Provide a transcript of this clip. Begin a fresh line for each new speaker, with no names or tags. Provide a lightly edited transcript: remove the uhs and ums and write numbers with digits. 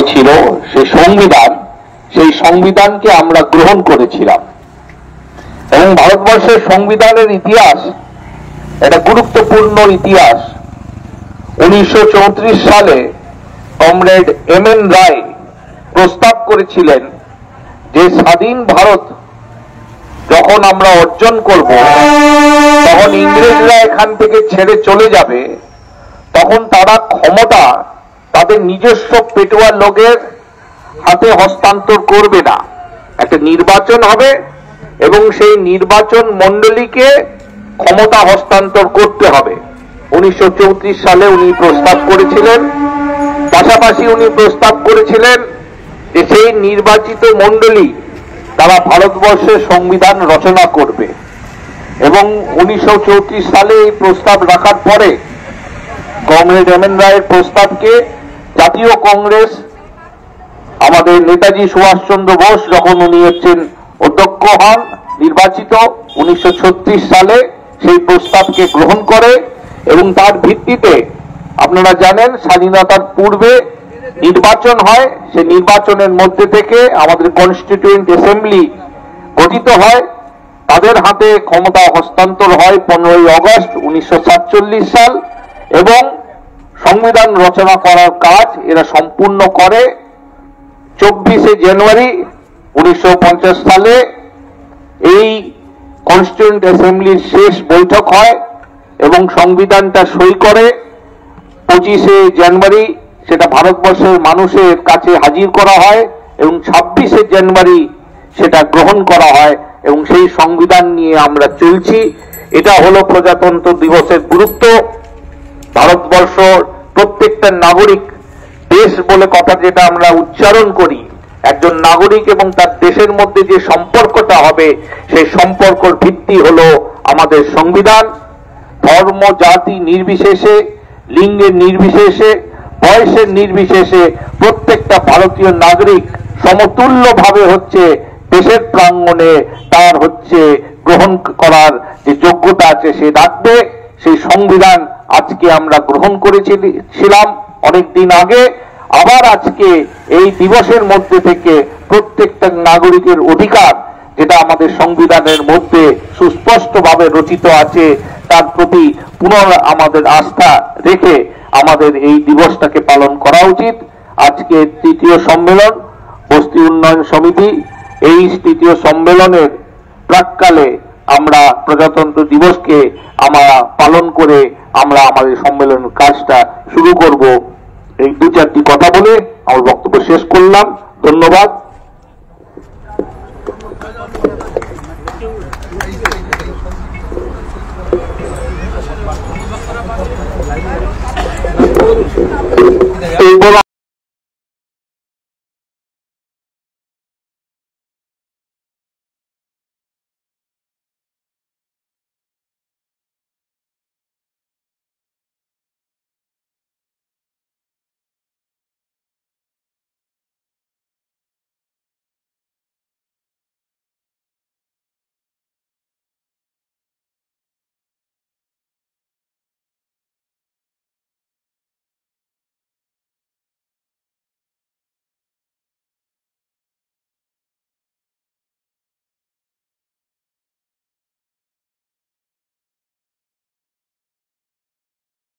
হয়েছিল সেই সংবিধানকে আমরা গ্রহণ করেছিলাম। এবং ভারতবর্ষের সংবিধানের ইতিহাস একটা গুরুত্বপূর্ণ ইতিহাস। 1934 সালে কমরেড এম.এন. রায় প্রস্তাব করেছিলেন যে স্বাধীন ভারত যখন আমরা অর্জন করব, তখন ইংরেজরা এখান থেকে ছেড়ে চলে যাবে, তখন তারা ক্ষমতা তাদের নিজস্ব পেটুয়া লোকের হাতে হস্তান্তর করবে না। একটা নির্বাচন হবে এবং সেই নির্বাচন মণ্ডলীকে ক্ষমতা হস্তান্তর করতে হবে। 1934 সালে উনি প্রস্তাব করেছিলেন। পাশাপাশি উনি প্রস্তাব করেছিলেন যে সেই নির্বাচিত মণ্ডলী তারা ভারতবর্ষের সংবিধান রচনা করবে। এবং 1934 সালে এই প্রস্তাব রাখার পরে কমরেড এম.এন. রায়ের প্রস্তাবকে জাতীয় কংগ্রেস, আমাদের নেতাজি সুভাষচন্দ্র বোস যখন উনি হচ্ছেন অধ্যক্ষ হন নির্বাচিত 1936 সালে, সেই প্রস্তাবকে গ্রহণ করে এবং তার ভিত্তিতে আপনারা জানেন স্বাধীনতার পূর্বে নির্বাচন হয়। সেই নির্বাচনের মধ্যে থেকে আমাদের কনস্টিটিউয়েন্ট অ্যাসেম্বলি গঠিত হয়, তাদের হাতে ক্ষমতা হস্তান্তর হয় 15ই আগস্ট 1947 সাল এবং সংবিধান রচনা করার কাজ এরা সম্পূর্ণ করে 24শে জানুয়ারি 1950 সালে। এই কনস্টিটিউয়েন্ট অ্যাসেম্বলির শেষ বৈঠক হয় এবং সংবিধানটা সই করে 25শে জানুয়ারি সেটা ভারতবর্ষের মানুষের কাছে হাজির করা হয় এবং 26শে জানুয়ারি সেটা গ্রহণ করা হয় এবং সেই সংবিধান নিয়ে আমরা চলছি। এটা হলো প্রজাতন্ত্র দিবসের গুরুত্ব। ভারতবর্ষ প্রত্যেকটা নাগরিক, দেশ বলে কথা যেটা আমরা উচ্চারণ করি, একজন নাগরিক এবং তার দেশের মধ্যে যে সম্পর্কটা হবে সেই সম্পর্কের ভিত্তি হলো আমাদের সংবিধান। ধর্ম জাতি নির্বিশেষে, লিঙ্গের নির্বিশেষে, বয়সের নির্বিশেষে প্রত্যেকটা ভারতীয় নাগরিক সমতুল্যভাবে হচ্ছে দেশের প্রাঙ্গণে তার হচ্ছে গ্রহণ করার যে যোগ্যতা আছে সে রাখবে। সেই সংবিধান আজকে আমরা গ্রহণ করেছিলাম অনেকদিন আগে, আবার আজকে এই দিবসের মধ্যে থেকে প্রত্যেকটা নাগরিকের অধিকার যেটা আমাদের সংবিধানের মধ্যে সুস্পষ্টভাবে রচিত আছে তার প্রতি আমাদের আস্থা রেখে আমাদের এই দিবসটাকে পালন করা উচিত। আজকে তৃতীয় সম্মেলন বস্তি উন্নয়ন সমিতি, এই তৃতীয় সম্মেলনের প্রাক্কালে আমরা প্রজাতন্ত্র দিবসকে আমরা পালন করে আমরা আমাদের সম্মেলনের কাজটা শুরু করব। এই 2-4টি কথা বলে আমার বক্তব্য শেষ করলাম। ধন্যবাদ।